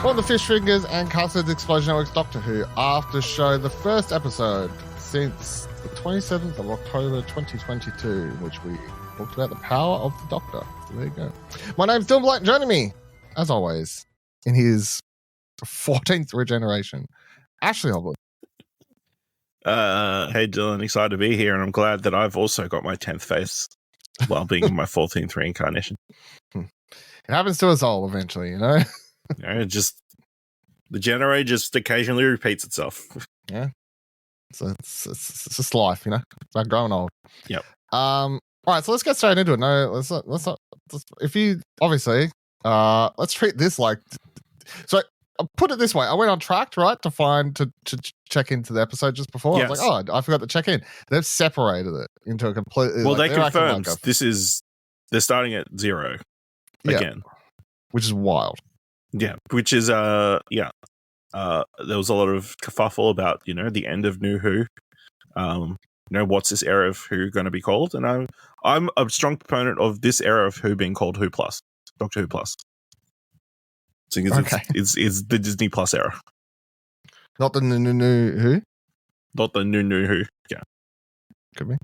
For the Fish Fingers and Custard's Explosion Network's Doctor Who after show, the first episode since the 27th of October 2022, in which we talked about the power of the Doctor. So there you go. My name's Dylan Blight, joining me, as always, in his 14th regeneration, Ashley Hoblet. Hey Dylan, excited to be here, and I'm glad that I've also got my 10th face while being in my 14th reincarnation. It happens to us all eventually, you know? Just the generator just occasionally repeats itself. Yeah. So it's just life, you know? It's like growing old. Yep. All right, so let's get straight into it. No, let's not if you obviously let's treat this like so. I'll put it this way: I went on Tracked, right, to check into the episode just before. Yes. I was like, oh, I forgot to check in. They've separated it into a completely. Well, like, they confirmed they're starting at 0 again, which is wild. Yeah, which is there was a lot of kerfuffle about the end of New Who. What's this era of Who going to be called? And I'm a strong proponent of this era of Who being called Who Plus, Doctor Who Plus. So it's the Disney Plus era, not the new Who, not the new Who. Yeah, could be.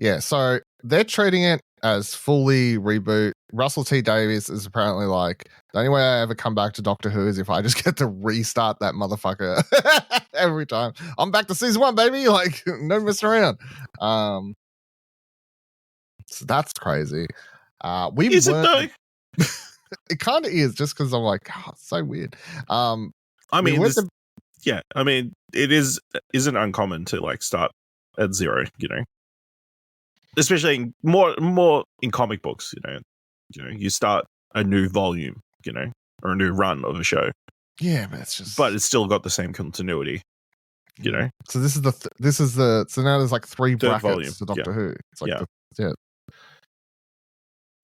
Yeah, so they're treating it as fully reboot. Russell T Davies is apparently like, the only way I ever come back to Doctor Who is if I just get to restart that motherfucker every time. I'm back to season 1, baby. Like, no messing around. So that's crazy. Is it though? It kind of is, just because I'm like, oh, it's so weird. I mean, it isn't uncommon to like start at 0, especially more in comic books. You start a new volume, or a new run of a show. Yeah, but it's still got the same continuity. So this is so now there's like 3 brackets volume to Doctor Who. It's like yeah.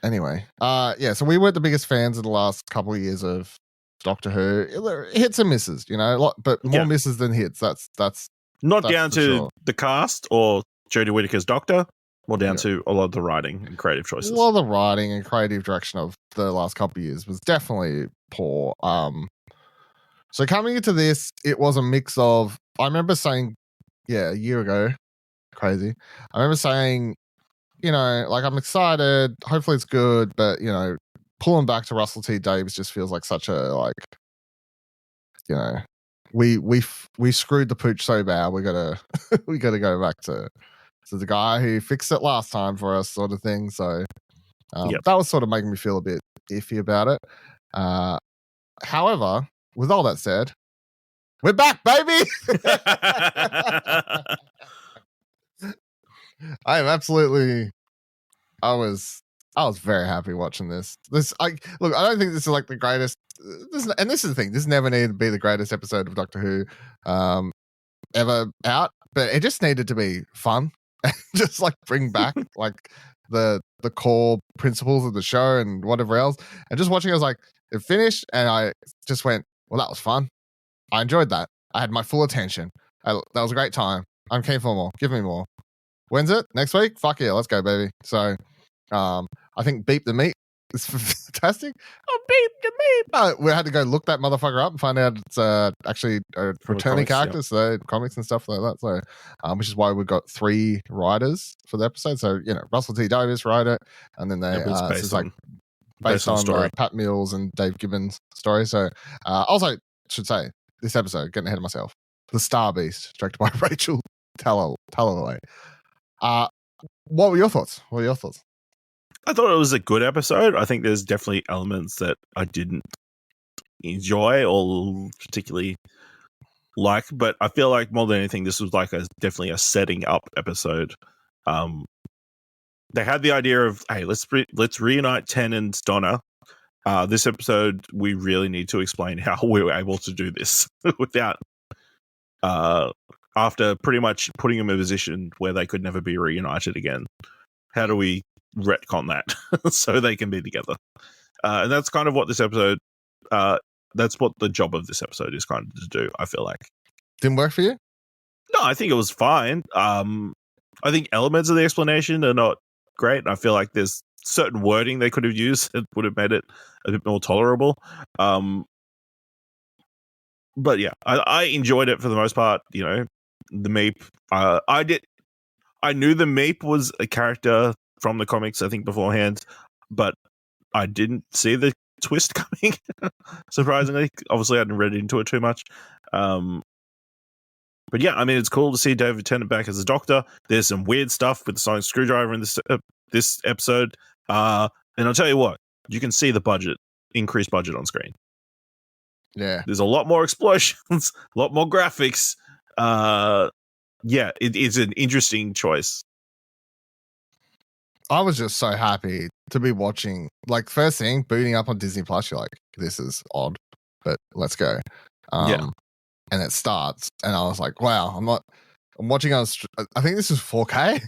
Anyway, so we weren't the biggest fans of the last couple of years of Doctor Who. Hits and misses, but more misses than hits. That's not down to the cast or Jodie Whittaker's Doctor, more down to a lot of the writing and creative choices. A lot of the writing and creative direction of the last couple of years was definitely poor. So coming into this, it was a mix of, I remember saying, a year ago, crazy. I remember saying, like, I'm excited. Hopefully it's good, but pulling back to Russell T Davies just feels like such a we screwed the pooch so bad. We gotta go back to the guy who fixed it last time for us, sort of thing. So that was sort of making me feel a bit iffy about it. However, with all that said, we're back, baby. I am absolutely. I was very happy watching this. I don't think this is like the greatest. This is the thing. This never needed to be the greatest episode of Doctor Who ever out, but it just needed to be fun and just like bring back like the core principles of the show and whatever else. And just watching, I was like, it finished, and I just went, well, that was fun. I enjoyed that. I had my full attention. That was a great time. I'm keen for more. Give me more. When's it? Next week? Fuck yeah, let's go, baby. So, I think Beep the Meat is fantastic. Oh, Beep the Meat! We had to go look that motherfucker up and find out it's actually a returning character, so comics and stuff like that. So, which is why we've got 3 writers for the episode. So, Russell T Davies wrote it, and then they based on Pat Mills and Dave Gibbons' story. So, also should say this episode, getting ahead of myself, The Star Beast, directed by Rachel Talalay. What were your thoughts? I thought it was a good episode. I think there's definitely elements that I didn't enjoy or particularly like, but I feel like more than anything, this was like definitely a setting up episode. They had the idea of, hey, let's reunite Tennant and Donna. This episode, we really need to explain how we were able to do this without, after pretty much putting them in a position where they could never be reunited again. How do we retcon that so they can be together? And that's kind of what this episode, that's what the job of this episode is kind of to do, I feel like. Didn't work for you? No, I think it was fine. I think elements of the explanation are not great. I feel like there's certain wording they could have used that would have made it a bit more tolerable. but yeah, I enjoyed it for the most part. You know, the Meep. I knew the Meep was a character from the comics, I think, beforehand, but I didn't see the twist coming. Surprisingly, obviously, I hadn't read into it too much. But yeah, I mean, it's cool to see David Tennant back as a Doctor. There's some weird stuff with the sonic screwdriver in this episode, and I'll tell you what, you can see the increased budget on screen. Yeah, there's a lot more explosions, a lot more graphics. Yeah, it's an interesting choice. I was just so happy to be watching. Like, first thing, booting up on Disney Plus, you're like, this is odd, but let's go. Yeah. And it starts, and I was like, wow, I'm watching on, I think this is 4K.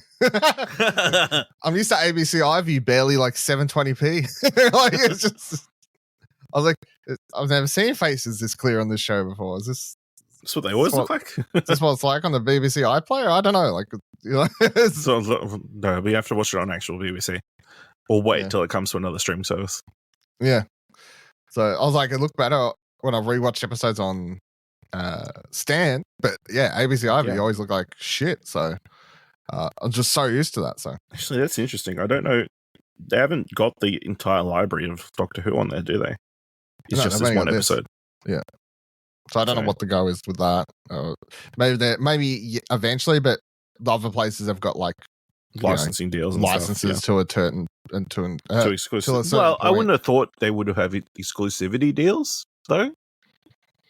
I'm used to ABC iView, barely like 720p. Like, it's just, I was like, I've never seen faces this clear on this show before. Is this? That's what they always look like. Is this what it's like on the BBC iPlayer? I don't know. Like, you know, so no, we have to watch it on actual BBC, or wait till it comes to another streaming service. Yeah. So I was like, it looked better when I rewatched episodes on Stan, but yeah, ABC iView always looked like shit. So I'm just so used to that. So actually, that's interesting. I don't know. They haven't got the entire library of Doctor Who on there, do they? It's just this one episode. Yeah. So I don't know what the go is with that. Maybe eventually, but the other places have got like licensing deals and licenses stuff, to exclusive. Well, I wouldn't have thought they would have exclusivity deals, though.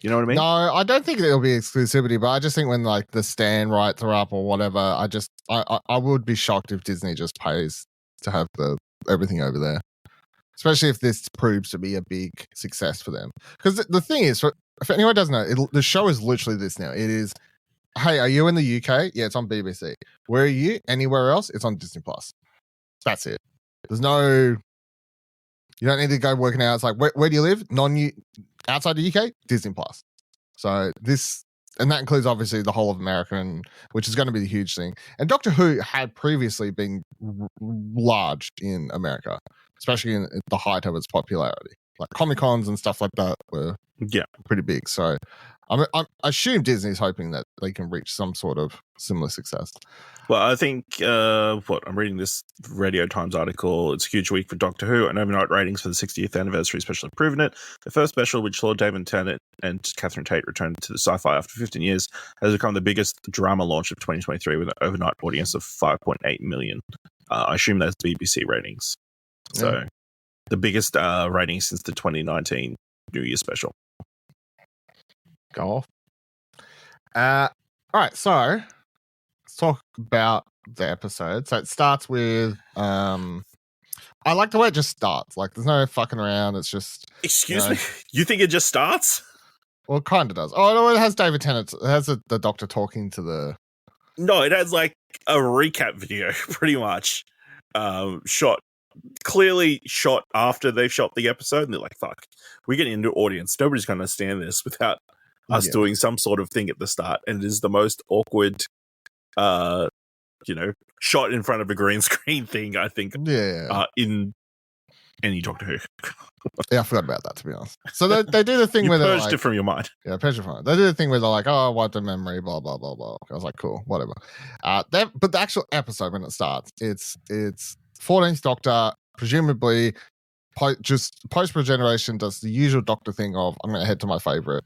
You know what I mean? No, I don't think it'll be exclusivity, but I just think when like the Stan rights are up or whatever, I would be shocked if Disney just pays to have everything over there, especially if this proves to be a big success for them. Because the thing is, if anyone doesn't know, the show is literally this now. It is, hey, are you in the UK? Yeah, it's on BBC. Where are you? Anywhere else? It's on Disney Plus. That's it. There's no, you don't need to go working out. It's like, where do you live? Outside the UK? Disney Plus. So this, and that includes obviously the whole of America, which is going to be the huge thing. And Doctor Who had previously been large in America, especially in the height of its popularity. Like Comic-Cons and stuff like that were pretty big. So I assume Disney's hoping that they can reach some sort of similar success. Well, I think I'm reading this Radio Times article. It's a huge week for Doctor Who, and overnight ratings for the 60th anniversary special have proven it. The first special, which saw David Tennant and Catherine Tate return to the sci-fi after 15 years, has become the biggest drama launch of 2023 with an overnight audience of 5.8 million. I assume that's BBC ratings. So the biggest rating since the 2019 New Year special. Go off. All right, so let's talk about the episode. So it starts with I like the way it just starts. Like, there's no fucking around. It's just, excuse me, you think it just starts? Well, it kind of does. Oh no, it has David Tennant. It has the Doctor talking to the. No, it has like a recap video, pretty much. Clearly shot after they've shot the episode, and they're like, "Fuck, we're getting into audience. Nobody's going to understand this without us doing some sort of thing at the start." And it is the most awkward, shot in front of a green screen thing, I think. In any Doctor Who. Yeah, I forgot about that, to be honest. So they do the thing where they're like, it from your mind. Yeah, purged it from it. They do the thing where they're like, "Oh, I wiped a memory, blah blah blah blah." I was like, "Cool, whatever." But the actual episode when it starts, it's 14th Doctor, presumably just post-regeneration, does the usual Doctor thing of, I'm going to head to my favorite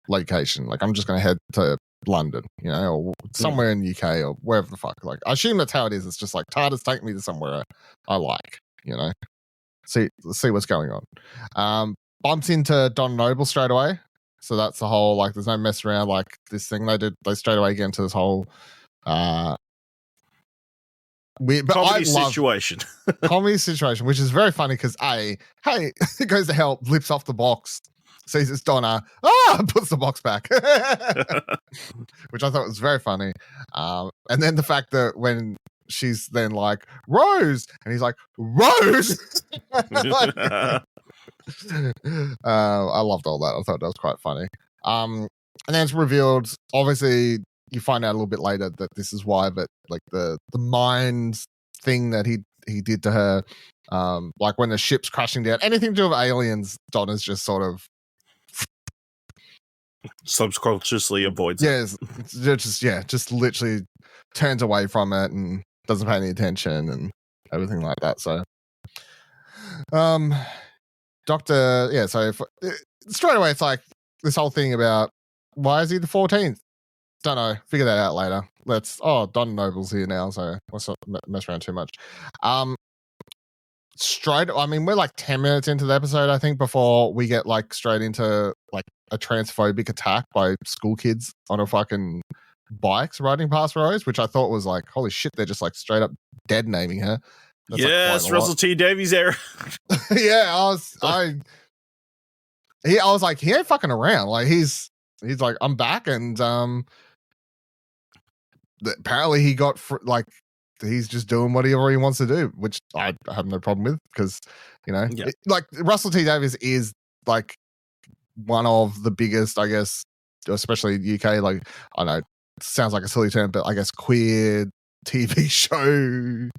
location. Like, I'm just going to head to London, or somewhere in the UK or wherever the fuck. Like, I assume that's how it is. It's just like, TARDIS, take me to somewhere I like, see what's going on. Bumps into Donna Noble straight away. So that's the whole, like, there's no mess around. Like, this thing they straight away get into this whole comedy situation. Comedy situation, which is very funny because hey, it goes to help, flips off the box, sees it's Donna, puts the box back, which I thought was very funny. And then the fact that when she's then like, Rose, and he's like, Rose. I loved all that. I thought that was quite funny. And then it's revealed, obviously, you find out a little bit later that this is why, but like the mind thing that he did to her, like when the ship's crashing down, anything to do with aliens, Donna's just sort of Subconsciously avoids it. Yes, just literally turns away from it and doesn't pay any attention and everything like that. So, Doctor, straight away it's like this whole thing about why is he the 14th? Don't know. Figure that out later. Donna Noble's here now, so let's not mess around too much. We're like 10 minutes into the episode, I think, before we get like straight into like a transphobic attack by school kids on a fucking bikes riding past Rose, which I thought was like, holy shit, they're just like straight up dead naming her. That's yes, Russell T Davies era. Yeah, I was like, he ain't fucking around. Like he's like, I'm back, and apparently he got he's just doing whatever he wants to do, which I have no problem with because, like Russell T Davies is like one of the biggest, I guess, especially UK, like, I know it sounds like a silly term, but I guess queer TV show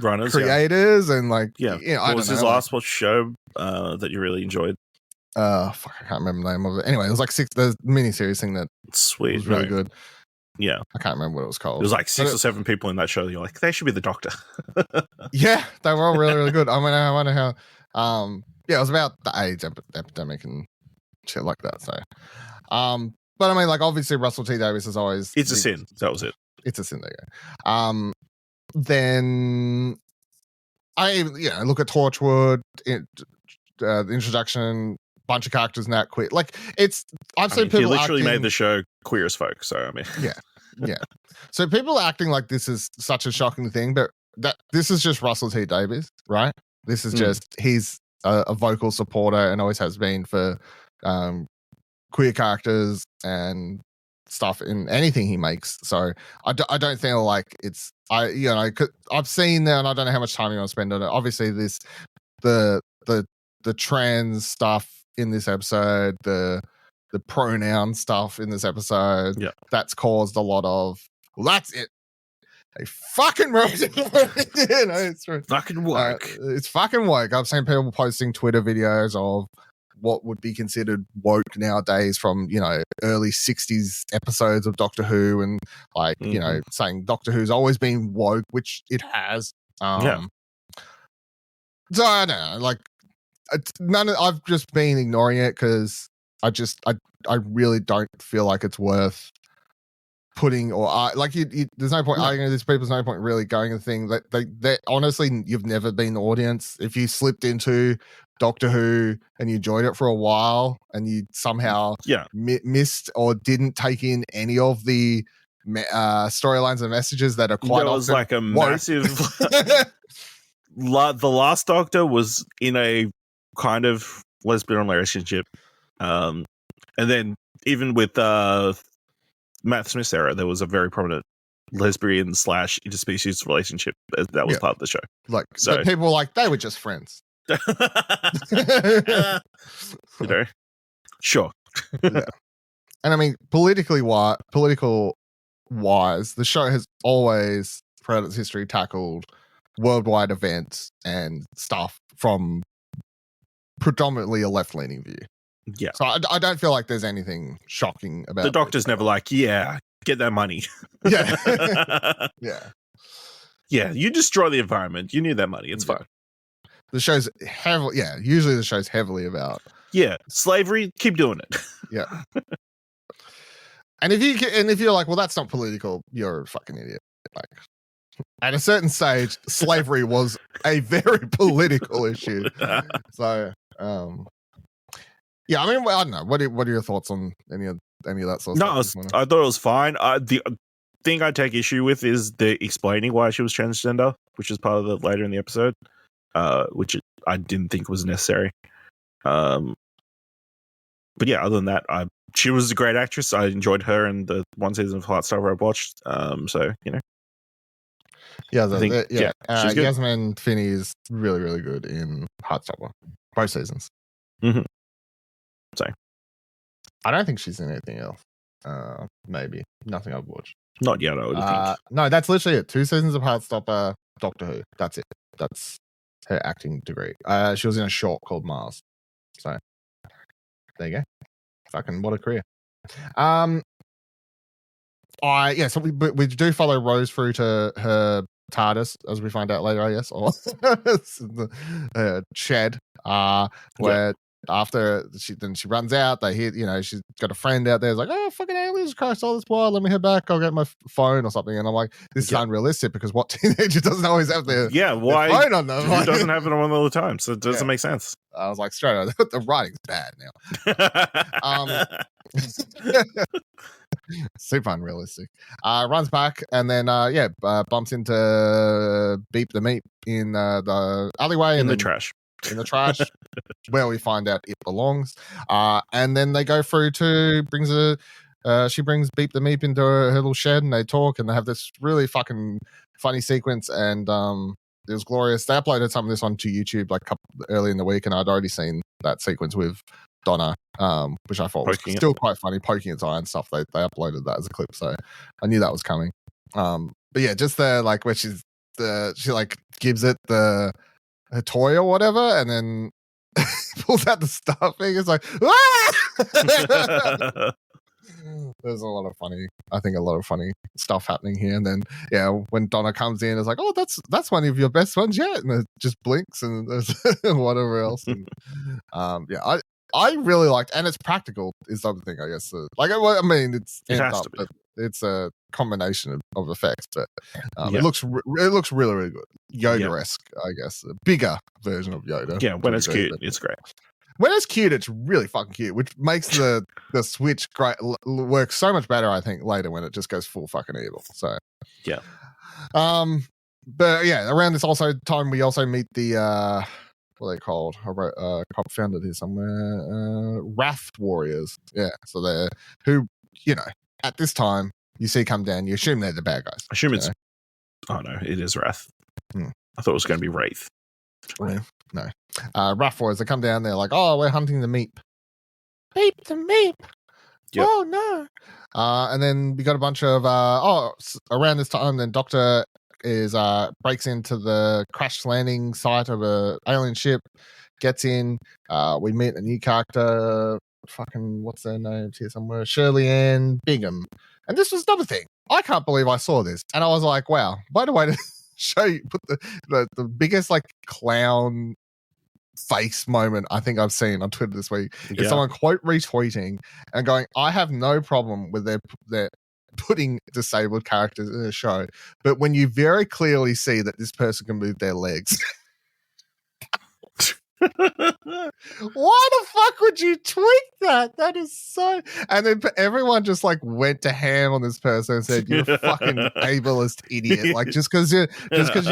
runners, creators, and like, what was his last show that you really enjoyed? I can't remember the name of it. Anyway, it was like the miniseries thing that was really good. Yeah, I can't remember what it was called. It was like 6 or 7 people in that show. You're like, they should be the Doctor. Yeah, they were all really, really good. I wonder how. It was about the AIDS epidemic and shit like that. So, but I mean, like, obviously Russell T Davies is always. It's a sin. That was it. It's a sin. There you go. Then I look at Torchwood. The introduction. Bunch of characters in that queer. Like I've seen people. He literally made the show queer as folk. So I mean, yeah. So people are acting like this is such a shocking thing, but this is just Russell T Davies, right? This is just he's a vocal supporter and always has been for queer characters and stuff in anything he makes. So I don't feel like it's I've seen that, and I don't know how much time you want to spend on it. Obviously, the trans stuff in this episode, the pronoun stuff in this episode, that's caused a lot of. Well, that's it. They fucking wrote it. It's fucking woke. It's fucking woke. I've seen people posting Twitter videos of what would be considered woke nowadays from early 60s episodes of Doctor Who, and like saying Doctor Who's always been woke, which it has. So I don't know, like. I've just been ignoring it because I really don't feel like it's worth putting there's no point arguing with these people. There's no point really going the thing that they honestly, you've never been the audience. If you slipped into Doctor Who and you enjoyed it for a while and you somehow missed or didn't take in any of the storylines and messages that are quite there was like a massive the last Doctor was in a kind of lesbian relationship, and then even with Matt Smith's era, there was a very prominent lesbian / interspecies relationship that was part of the show. Like, so people were like, they were just friends. Sure. And I mean, political wise, the show has always throughout its history tackled worldwide events and stuff from predominantly a left-leaning view. Yeah. So I don't feel like there's anything shocking about the Doctor's never like, get that money. Yeah. Yeah, you destroy the environment. You need that money. It's fine. The show's usually the show's heavily about slavery, keep doing it. Yeah. And if you're like, well, that's not political, you're a fucking idiot. Like, at a certain stage, slavery was a very political issue. So, I mean, I don't know. What are your thoughts on any of that sort of stuff? I thought it was fine. The thing I take issue with is the explaining why she was transgender, which is part of the later in the episode, which I didn't think was necessary. But yeah, other than that, she was a great actress. I enjoyed her in the one season of Heartstopper I watched. So Yasmin Finney is really, really good in Heartstopper, both seasons. Mm-hmm. So I don't think she's in anything else. Maybe nothing I've watched. Not yet, I would think. No, that's literally it. 2 seasons of Heartstopper, Doctor Who. That's it. That's her acting degree. She was in a short called Mars. So there you go. Fucking what a career. So we do follow Rose through to her TARDIS, as we find out later, I guess, or the shed, where after she runs out, they hear, she's got a friend out there, is like, oh, fucking aliens, Christ, all this while, let me head back, I'll get my phone or something. And I'm like, this is unrealistic, because what teenager doesn't always have their phone on them? Who doesn't have it on all the time? So it doesn't make sense. I was like, straight out, the writing's bad now. Super unrealistic. Runs back and then bumps into Beep the Meep in the alleyway in the trash. In the trash, where we find out it belongs. And then they go through to she brings Beep the Meep into her little shed, and they talk, and they have this really fucking funny sequence, and it was glorious. They uploaded some of this onto YouTube like early in the week, and I'd already seen that sequence with Donna, which I thought was still quite funny, poking its eye and stuff. They uploaded that as a clip, so I knew that was coming. But yeah, just the like where she like gives it her toy or whatever, and then pulls out the stuffing. It's like, ah! There's a lot of funny stuff happening here. And then when Donna comes in, it's like, oh, that's one of your best ones yet, and it just blinks and there's whatever else. And I really liked, and it's practical is the other thing, I guess. I mean, it's but it's a combination of effects, but it looks really, really good. Yoda-esque, I guess. A bigger version of Yoda. Yeah, when it's cute, it's great. When it's cute, it's really fucking cute, which makes the switch great work so much better, I think, later when it just goes full fucking evil. So yeah. But yeah, around this time we also meet the what are they called? I wrote found it here somewhere. Wrath Warriors. Yeah. So they're who, at this time you see come down, you assume they're the bad guys. I assume it's oh no, it is Wrath. I thought it was gonna be Wraith. No. Wrath Warriors, they come down, they're like, oh, we're hunting the Meep. Beep the Meep. Yep. Oh no. And then we got a bunch of around this time then Doctor breaks into the crash landing site of a alien ship, gets in, we meet a new character, fucking what's their names here somewhere, Shirley Ann Bingham. And this was another thing, I can't believe I saw this, and I was like, wow, by the way, to show you, put the biggest like clown face moment I think I've seen on Twitter this week is someone quote retweeting and going, I have no problem with their putting disabled characters in a show, but when you very clearly see that this person can move their legs. Why the fuck would you tweet that? That is so. And then everyone just like went to ham on this person and said, "You're a fucking ableist idiot." Like just because you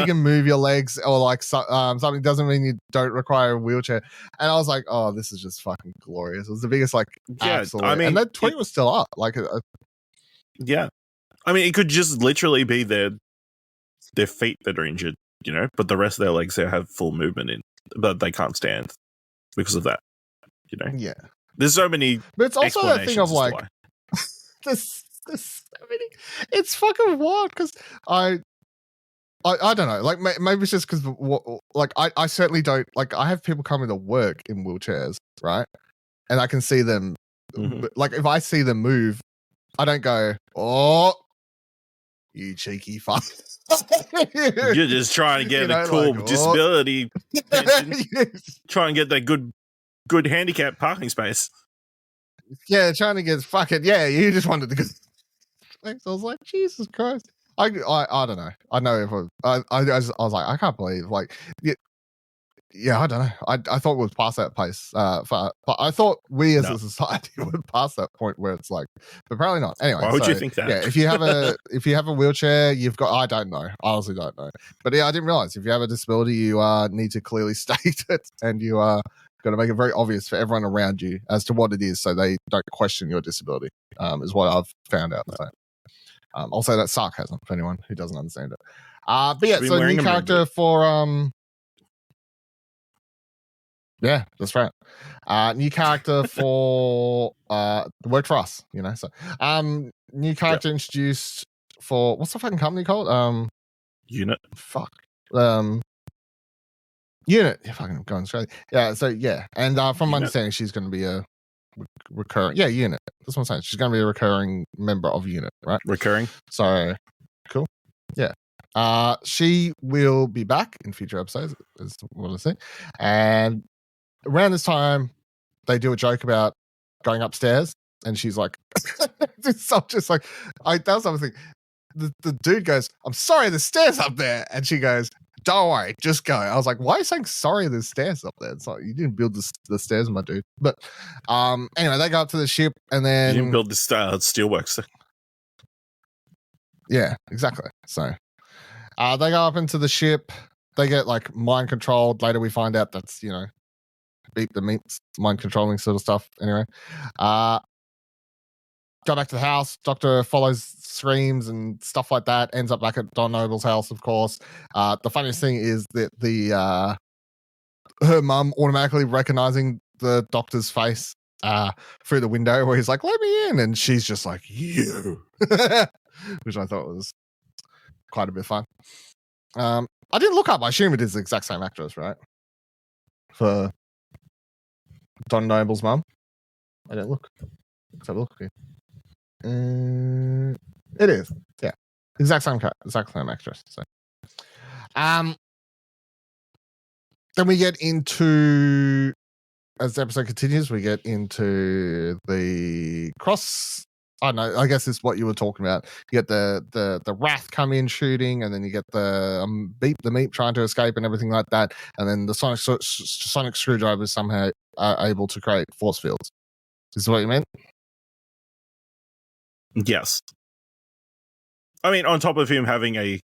can move your legs or like something doesn't mean you don't require a wheelchair. And I was like, "Oh, this is just fucking glorious." It was the biggest like absolute. I mean, and that tweet was still up. Like, yeah, I mean, it could just literally be their feet that are injured, but the rest of their legs they have full movement in. But they can't stand because of that, Yeah, there's so many. But it's also that thing of like, this. I mean, it's fucking wild because I don't know. Like maybe it's just because like I certainly don't like. I have people come into work in wheelchairs, right? And I can see them. Mm-hmm. Like if I see them move, I don't go, "Oh, you cheeky fuck." You're just trying to get a cool disability pension. Try and get that good handicap parking space. Yeah, trying to get fucking you just wanted the good space. I was like, Jesus Christ. I don't know. I know if I was like, I can't believe I don't know. I thought we would pass that place. But I thought we as a society would pass that point where it's like, but apparently not. Anyway, why would you think that? Yeah, if you have a wheelchair, you've got. I don't know. I honestly don't know. But I didn't realize if you have a disability, you need to clearly state it, and you are got to make it very obvious for everyone around you as to what it is, so they don't question your disability. Is what I've found out. So, also that's sarcasm for anyone who doesn't understand it. But yeah, so new character for Yeah, that's right. New character for worked for us, So, new character introduced for what's the fucking company called? Unit. Fuck. Unit. Yeah, fucking going straight. Yeah. So yeah, and from my understanding, she's going to be a recurring. Yeah, unit. That's what I'm saying. She's going to be a recurring member of unit, right? Recurring. So cool. Yeah. She will be back in future episodes, is what I say. And around this time, they do a joke about going upstairs, and she's like, just like, that was something. The dude goes, "I'm sorry, there's stairs up there," and she goes, "Don't worry, just go." I was like, "Why are you saying sorry? There's stairs up there." It's like, you didn't build the stairs, my dude. But anyway, they go up to the ship, and then You didn't build the steelworks. Yeah, exactly. So they go up into the ship. They get like mind controlled. Later, we find out that's beat the meats, mind controlling sort of stuff. Anyway, go back to the house. Doctor follows screams and stuff like that. Ends up back at Donna Noble's house, of course. The funniest thing is that her mum automatically recognizing the doctor's face through the window, where he's like, "Let me in," and she's just like, "You," which I thought was quite a bit fun. I didn't look up. I assume it is the exact same actress, right? For Donna Noble's mum. I didn't look. Let's have a look here. It is, yeah, exact same actress. So, then we get into, as the episode continues, we get into the cross. I don't know. I guess it's what you were talking about. You get the Wrath come in shooting, and then you get the Beep the Meep trying to escape and everything like that, and then the sonic screwdriver is somehow able to create force fields. Is this what you meant? Yes. I mean, on top of him having a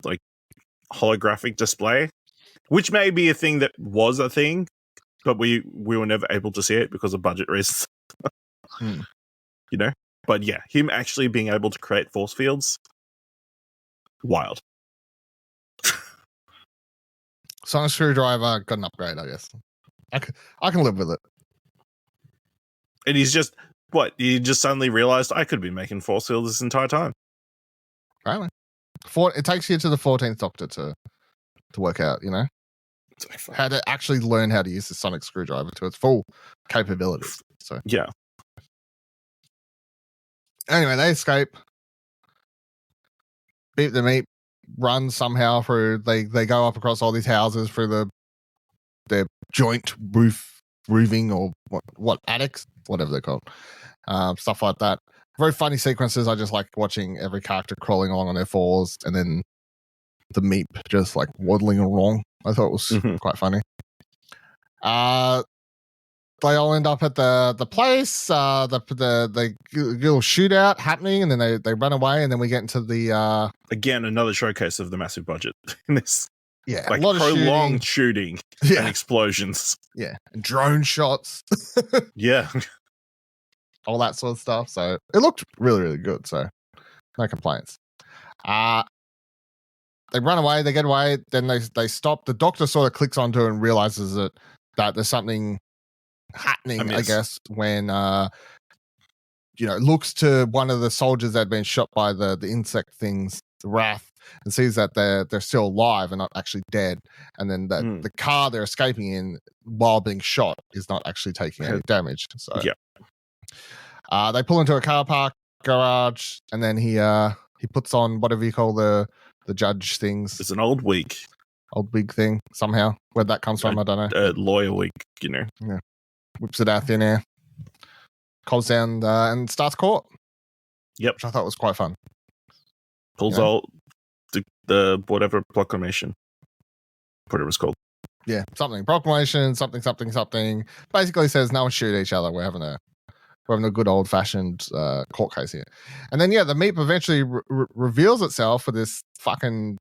like holographic display, which may be a thing that was a thing, but we were never able to see it because of budget reasons. You know? But yeah, him actually being able to create force fields, wild. Sonic screwdriver got an upgrade, I guess. I can live with it. And he's just, what, you just suddenly realized I could be making force fields this entire time. Right. It takes you to the 14th Doctor to work out, how to actually learn how to use the sonic screwdriver to its full capabilities. So yeah. Anyway, they escape. Beep the Meep run somehow through. They go up across all these houses through their joint roofing or what attics, whatever they're called, stuff like that. Very funny sequences. I just like watching every character crawling along on their fours, and then the Meep just like waddling along. I thought it was quite funny. They all end up at the place. The little shootout happening, and then they run away, and then we get into the again another showcase of the massive budget in this. Yeah, like a lot prolonged of shooting and explosions. Yeah, and drone shots. Yeah, all that sort of stuff. So it looked really, really good. So no complaints. They run away. They get away. Then they stop. The Doctor sort of clicks onto it and realizes that there's something happening, I guess, when looks to one of the soldiers that had been shot by the insect things, the Wrath, and sees that they're still alive and not actually dead. And then the car they're escaping in while being shot is not actually taking any damage. So they pull into a car park garage, and then he puts on whatever you call the judge things. It's an old wig thing somehow. Where that comes from, I don't know. Lawyer wig, Yeah. Whips it out thin air, calls down and starts court. Yep. Which I thought was quite fun. Pulls out the whatever proclamation, whatever it's called. Yeah, something. Proclamation, something. Basically says no one shoot each other. We're having a good old fashioned court case here. And then the Meep eventually reveals itself for this fucking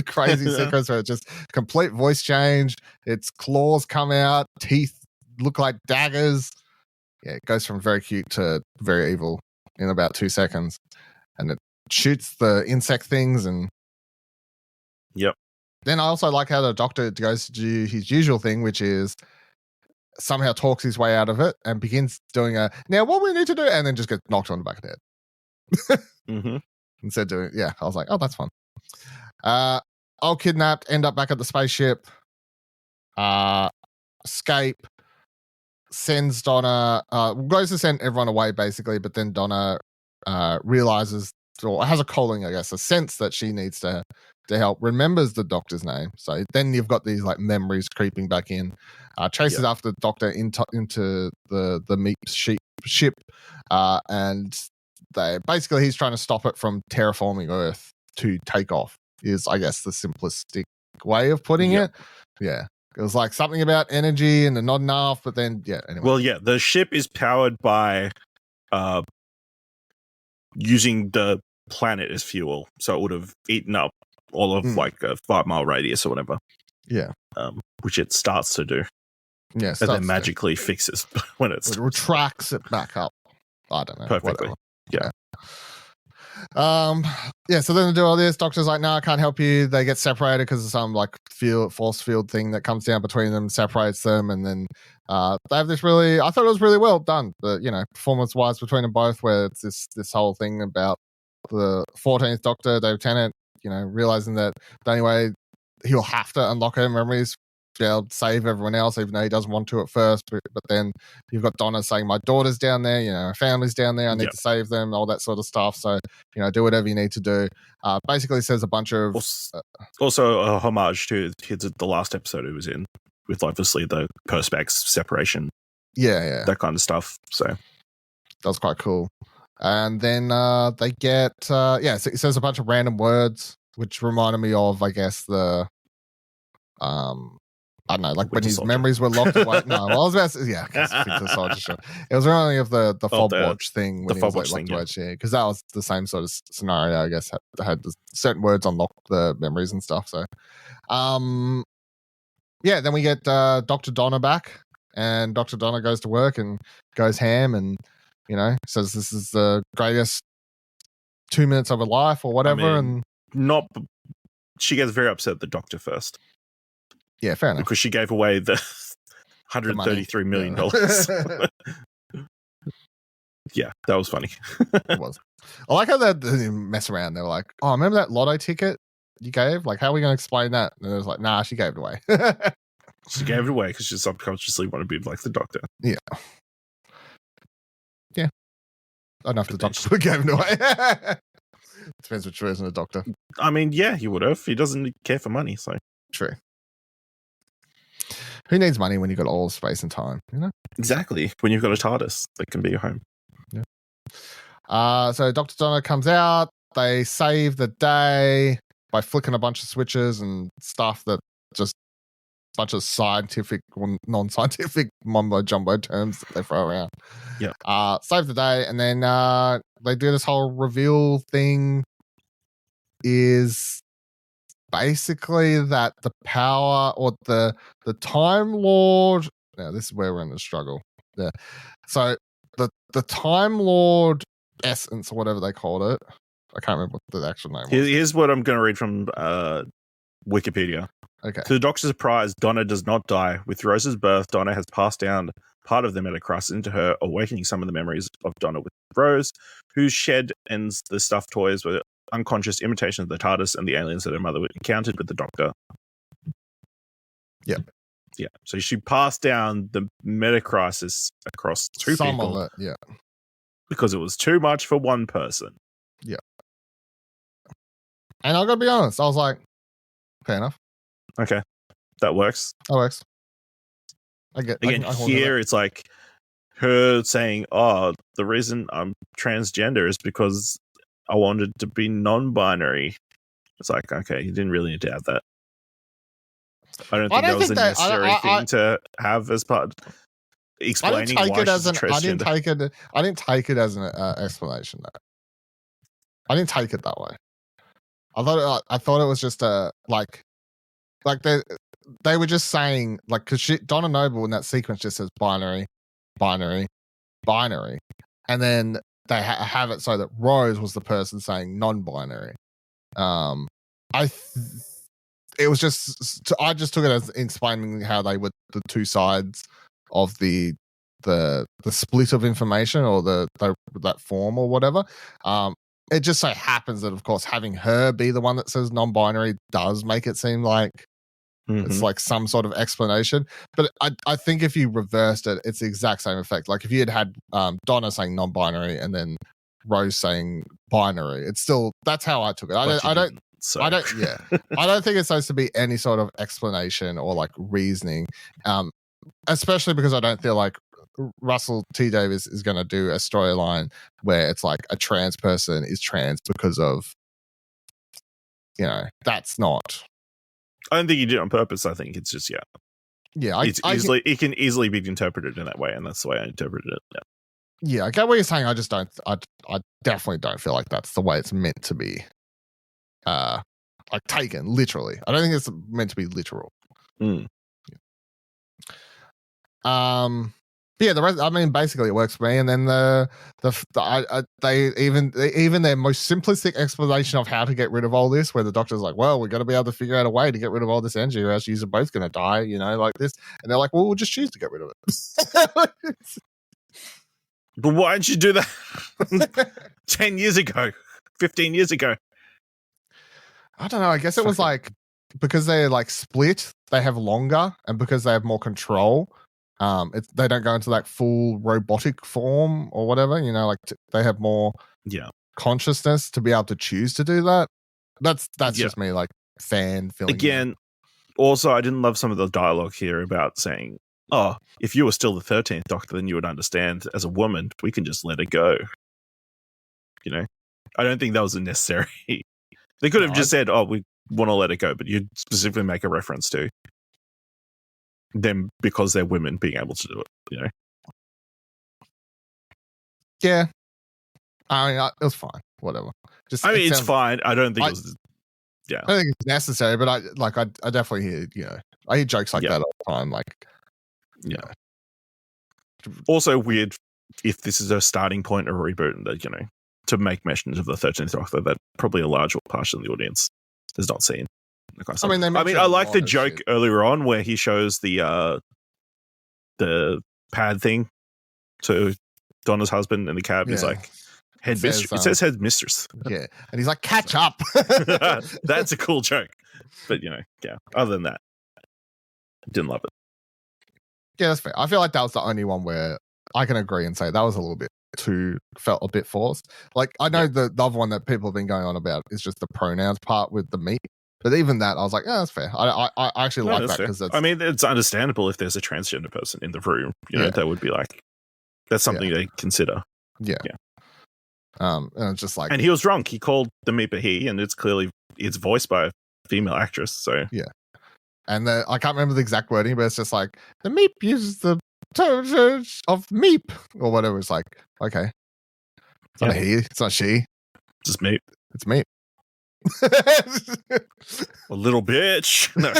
crazy sequence where it's just complete voice change. Its claws come out, teeth look like daggers. Yeah, it goes from very cute to very evil in about 2 seconds, and it shoots the insect things. And then I also like how the Doctor goes to do his usual thing, which is somehow talks his way out of it and begins doing now what we need to do, and then just gets knocked on the back of the head. Instead of doing I was like, oh, that's fun. All kidnapped, end up back at the spaceship, escape. sends Donna, goes to send everyone away basically, but then Donna realizes, or has a calling, I guess, a sense that she needs to help, remembers the doctor's name. So then you've got these like memories creeping back in, chases after the doctor into the meat ship, and he's trying to stop it from terraforming Earth to take off, is I guess the simplistic way of putting it. Yeah. It was like something about energy and not enough, but then anyway. Well, the ship is powered by using the planet as fuel, so it would have eaten up all of like a 5-mile radius or whatever. Yeah. Which it starts to do. Yeah. And then magically fixes when it retracts it back up. I don't know. Perfectly. Whatever. Yeah. So then they do all this. Doctor's like, no, I can't help you. They get separated because of some like force field thing that comes down between them, separates them, and then they have this I thought it was really well done, but performance wise between them both, where it's this whole thing about the 14th Doctor, David Tennant, realizing that the only way he'll have to unlock her memories to be able to save everyone else, even though he doesn't want to at first. But then you've got Donna saying, my daughter's down there, her family's down there, I need to save them, all that sort of stuff. So, do whatever you need to do. Basically says a bunch of... Also a homage to the last episode it was in, with obviously the Perspex separation. Yeah. That kind of stuff. So that was quite cool. And then they get... so it says a bunch of random words, which reminded me of, I guess, the... I don't know, like when his memories were locked away. No, I was about to say, Winter Soldier, sure. It was only of the fob watch thing when he was like locked away, because that was the same sort of scenario, I guess. Had certain words unlock the memories and stuff. So, then we get Dr. Donna back, and Dr. Donna goes to work and goes ham, and says this is the greatest 2 minutes of her life or whatever. She gets very upset at the doctor first. Yeah, fair enough. Because she gave away the $133 million. Yeah, that was funny. It was. I like how they mess around. They were like, oh, remember that lotto ticket you gave? Like, how are we going to explain that? And it was like, nah, she gave it away. She gave it away because she subconsciously wanted to be like the doctor. Yeah. Yeah. I don't know if the doctor gave it away. Depends which version of the doctor. I mean, yeah, he would have. He doesn't care for money, so. True. Who needs money when you've got all the space and time, Exactly. When you've got a TARDIS that can be your home. Yeah. So Dr. Donna comes out. They save the day by flicking a bunch of switches and stuff that just a bunch of scientific or non-scientific mumbo-jumbo terms that they throw around. Yeah. Save the day, and then they do this whole reveal thing is... basically that the power or the Time Lord. Now this is where we're in the struggle. Yeah. So the Time Lord essence or whatever they called it. I can't remember what the actual name was. Here's what I'm going to read from Wikipedia. Okay. To the Doctor's surprise, Donna does not die. With Rose's birth, Donna has passed down part of the Metacrust into her, awakening some of the memories of Donna with Rose, whose shed ends the stuffed toys were unconscious imitations of the TARDIS and the aliens that her mother encountered with the Doctor. Yep. Yeah. So she passed down the metacrisis across two Some people. of it, yeah. Because it was too much for one person. Yeah. And I gotta be honest, I was like, fair enough. Okay. That works. That works. Again, here it's like her saying, oh, the reason I'm transgender is because I wanted to be non-binary. It's like, okay, you didn't really need to have that. I don't think that was a necessary thing to have as part explaining why she's transgender. I didn't take it as an explanation though. I didn't take it that way. I thought it was just like they were just saying like because Donna Noble in that sequence just says binary, binary, binary, and then they have it so that Rose was the person saying non-binary. It was just I just took it as explaining how they were the two sides of the split of information or that form or whatever. It just so happens that of course having her be the one that says non-binary does make it seem like It's like some sort of explanation. But I think if you reversed it, it's the exact same effect. Like if you had Donna saying non-binary and then Rose saying binary, it's still, that's how I took it. I don't think it's supposed to be any sort of explanation or like reasoning, especially because I don't feel like Russell T Davies is going to do a storyline where it's like a trans person is trans because of, that's not. I don't think he did it on purpose. I think it's just it can easily be interpreted in that way, and that's the way I interpreted it. Yeah, I get what you're saying. I just don't. I definitely don't feel like that's the way it's meant to be. Like taken literally. I don't think it's meant to be literal. Mm. Yeah, the rest. I mean, basically, it works for me. And then they even their most simplistic explanation of how to get rid of all this, where the doctor's like, "Well, we're going to be able to figure out a way to get rid of all this energy, or else you're both going to die," like this. And they're like, "Well, we'll just choose to get rid of it." But why didn't you do that 10 years ago, 15 years ago? I don't know. I guess it was like because they're like split, they have longer, and because they have more control. They don't go into like full robotic form or whatever, they have more consciousness to be able to choose to do that. That's just me, like fan feeling. Again, also, I didn't love some of the dialogue here about saying, "Oh, if you were still the 13th Doctor, then you would understand. As a woman, we can just let it go." I don't think that was necessary. They could have just said, "Oh, we want to let it go," but you specifically make a reference to them because they're women being able to do it, Yeah. I mean, it was fine. Whatever. It's fine. I don't think it was. Yeah. I don't think it's necessary, but I definitely hear, I hear jokes like that all the time. Like, Also weird if this is a starting point or a reboot that, to make mentions of the 13th Doctor that probably a large portion of the audience has not seen. I like the joke earlier on where he shows the pad thing to Donna's husband in the cab. He's like, head mistress. It says head mistress. Yeah. And he's like, catch up. That's a cool joke. But, other than that, didn't love it. Yeah, that's fair. I feel like that was the only one where I can agree and say that was a little bit felt a bit forced. Like, I know the other one that people have been going on about is just the pronouns part with the meat. But even that, I was like, that's fair. I actually like that because it's understandable if there's a transgender person in the room. That would be like, that's something they consider. Yeah. And it's just like, and he was drunk. He called the meat a he, and it's voiced by a female actress. So yeah. And I can't remember the exact wording, but it's just like the meep uses the term of meep or whatever. It's like, okay, it's not a he, it's not she, just meep. It's meep. A little bitch. No.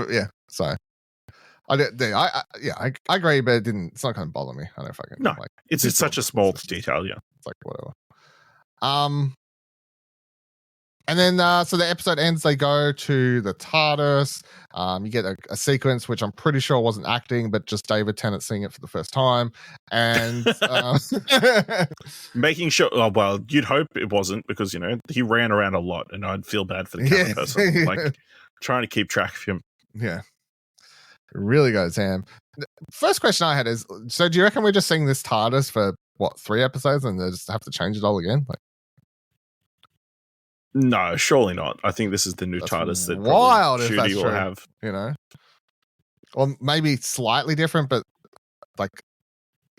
Yeah. So I agree, but it's not going to bother me. I don't fucking no. It's such a small detail. Yeah, it's like whatever. And then so the episode ends. They go to the TARDIS. You get a sequence which I'm pretty sure wasn't acting, but just David Tennant seeing it for the first time, and making sure. Oh well, you'd hope it wasn't because he ran around a lot, and I'd feel bad for the camera person, like trying to keep track of him. Yeah, really goes ham. First question I had is: so do you reckon we're just seeing this TARDIS for 3 episodes, and they just have to change it all again? Like, no, surely not. I think this is the new TARDIS that wild if Judy will have. Or maybe slightly different, but like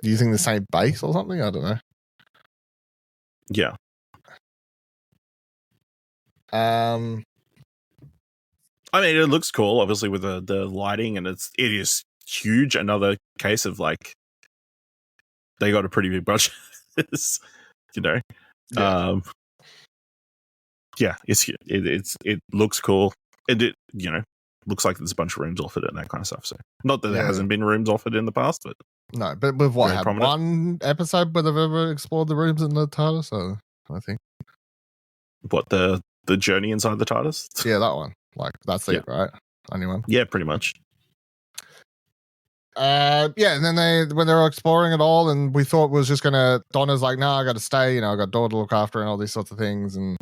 using the same base or something. I don't know. Yeah. I mean, it looks cool, obviously, with the lighting, and it is huge. Another case of like they got a pretty big budget. Yeah, it looks cool. It looks like there's a bunch of rooms offered and that kind of stuff. So not that there hasn't been rooms offered in the past, but no. But with what had one episode where they've ever explored the rooms in the TARDIS, so I think what the journey inside the TARDIS. Yeah, that one. Like that's it, right? Only one. Yeah, pretty much. And then when they were exploring it all, and we thought was just gonna. Donna's like, no, I got to stay. I got a daughter to look after and all these sorts of things, and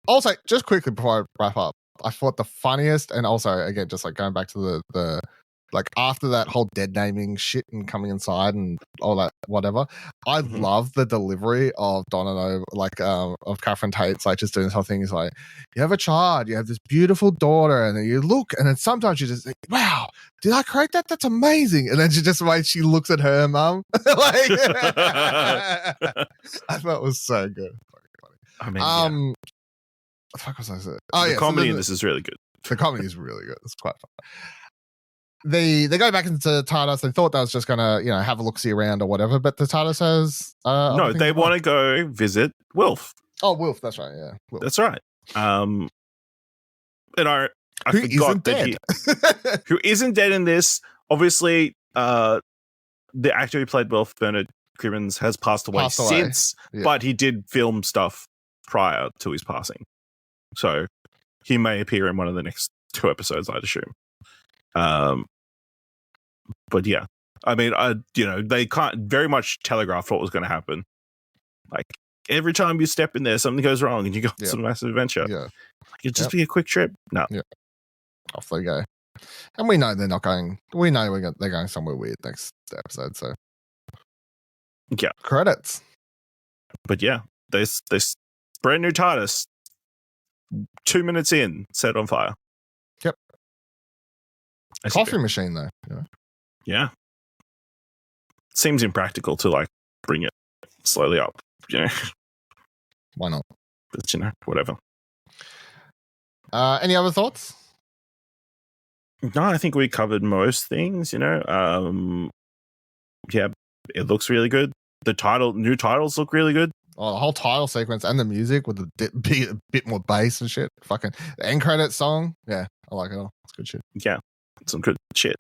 Also, just quickly before I wrap up, I thought the funniest, and also again, just like going back to the like after that whole dead naming shit and coming inside and all that whatever, I love the delivery of Donna Noble, like of Catherine Tate's like just doing this whole thing. Is like, you have a child, you have this beautiful daughter, and then you look, and then sometimes you just think, wow, did I create that? That's amazing. And then she just she looks at her mum, like I thought it was so good. I mean, what the fuck was I saying? The comedy in this is really good. The comedy is really good. It's quite fun. They go back into TARDIS. They thought that was just gonna, have a look-see around or whatever, but the TARDIS has no, they want to go visit Wilf. Oh, Wilf, that's right, yeah. Wilf. That's right. And I who forgot that who isn't dead in this. Obviously, the actor who played Wilf, Bernard Gibbons, has passed away since, but he did film stuff prior to his passing. So he may appear in one of the next 2 episodes, I'd assume. But yeah, I mean, they can't very much telegraph what was going to happen. Like every time you step in there, something goes wrong and you go on some massive adventure. Yeah. It'd just be a quick trip. No. Yeah. Off they go. And we know they're not going, we know they're going somewhere weird next episode. So yeah. Credits. But yeah, this brand new TARDIS, 2 minutes in, set on fire. Yep. Coffee machine though. Yeah. Seems impractical to like bring it slowly up. Why not? But whatever. Any other thoughts? No, I think we covered most things. Yeah, it looks really good. The new titles look really good. Oh, the whole title sequence and the music with a bit more bass and shit. Fucking the end credit song. Yeah, I like it all. It's good shit. Yeah, some good shit.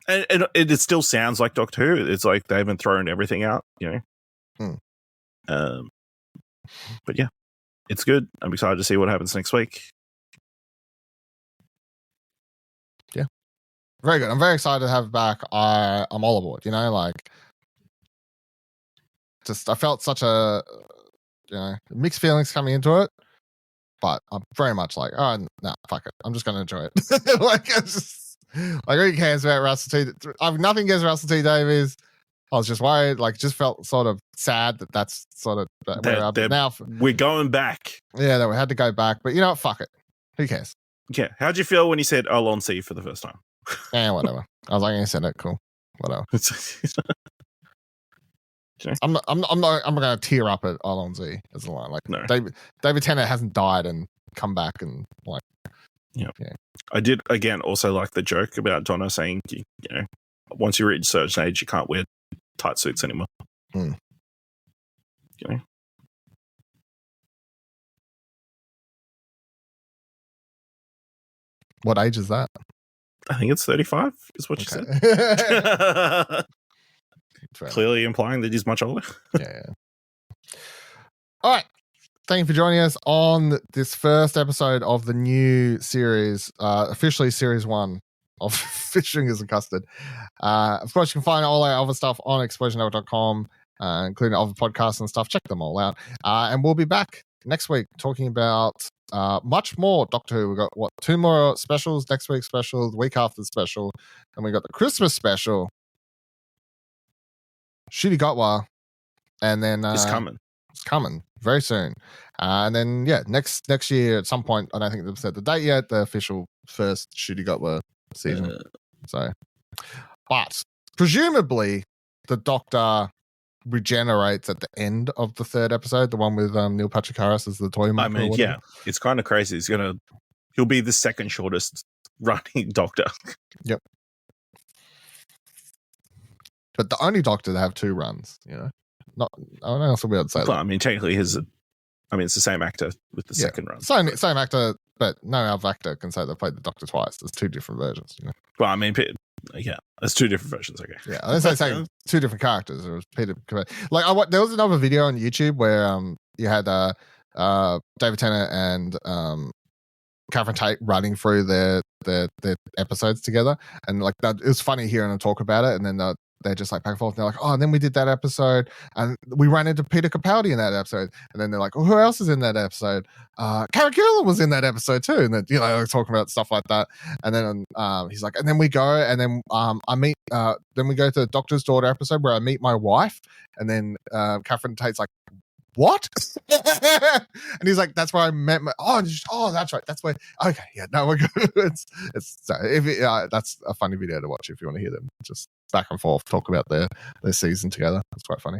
And it still sounds like Doctor Who. It's like they haven't thrown everything out. But yeah, it's good. I'm excited to see what happens next week. Yeah, very good. I'm very excited to have it back. I'm all aboard. Just I felt such a mixed feelings coming into it, but I'm very much like, oh no, fuck it, I'm just gonna enjoy it. Who cares about Russell T? I've nothing against Russell T Davies. I was just worried, just felt sort of sad that's sort of where I'm now. We're going back. Yeah, that we had to go back, but what? Fuck it. Who cares? Yeah. How'd you feel when he said Alonsi for the first time? Whatever. I was like, he said it. Cool. Whatever. I'm not going to tear up at Alonzi as a line. No. David Tennant hasn't died and come back and Yeah. I did again also like the joke about Donna saying, once you reach a certain age, you can't wear tight suits anymore. What age is that? I think it's 35 is what you said. Clearly implying that he's much older. Yeah. All right. Thank you for joining us on this first episode of the new series, officially series 1 of Fishing is a Custard. Of course, you can find all our other stuff on explosionnetwork.com, including other podcasts and stuff. Check them all out. And we'll be back next week talking about much more Doctor Who. We've got 2 more specials, next week's special, the week after the special, and we got the Christmas special. Shooty Gotwa, and then it's coming. It's coming very soon, and then next year at some point. I don't think they've said the date yet. The official first Shooty Gotwa season. But presumably the Doctor regenerates at the end of the 3rd episode, the one with Neil Patrick Harris as the toy maker. I mean, yeah, it's kind of crazy. He'll be the second shortest running Doctor. Yep. But the only Doctor to have 2 runs, not. I don't know else will be able to say that. I mean, technically, it's the same actor with the second run. Same actor, but no other actor can say they played the Doctor twice. There's 2 different versions. Well, I mean, yeah, there's 2 different versions. Okay. Yeah, I didn't say 2 different characters. It was Peter. There was another video on YouTube where you had David Tennant and Catherine Tate running through their episodes together, and that it was funny hearing them talk about it, and then they're just like back and forth. And they're like, oh, and then we did that episode, and we ran into Peter Capaldi in that episode. And then they're like, oh, who else is in that episode? Karen Gillan was in that episode too. And then talking about stuff like that. And then he's like, and then we go, and then I meet. Then we go to the Doctor's Daughter episode where I meet my wife, and then Catherine Tate's like, what? And he's like, that's where I met my. Oh, that's right. That's where. Okay, yeah, no, we're good. It's so that's a funny video to watch if you want to hear them just back and forth talk about their season together. It's quite funny.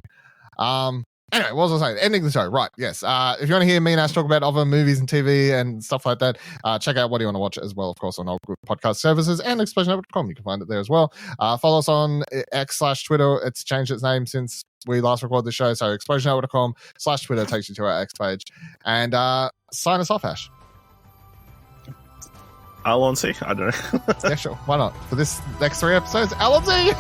Anyway, what was I saying? Ending the show, right? Yes. If you want to hear me and Ash talk about other movies and TV and stuff like that, check out What Do You Want to Watch as well, of course, on all good podcast services and explosionhour.com. You can find it there as well. Follow us on X/Twitter. It's changed its name since we last recorded the show. So explosionhour.com/Twitter takes you to our X page. And sign us off, Ash. Alonzi? I don't know. Yeah, sure. Why not? For this next 3 episodes, Alonzi!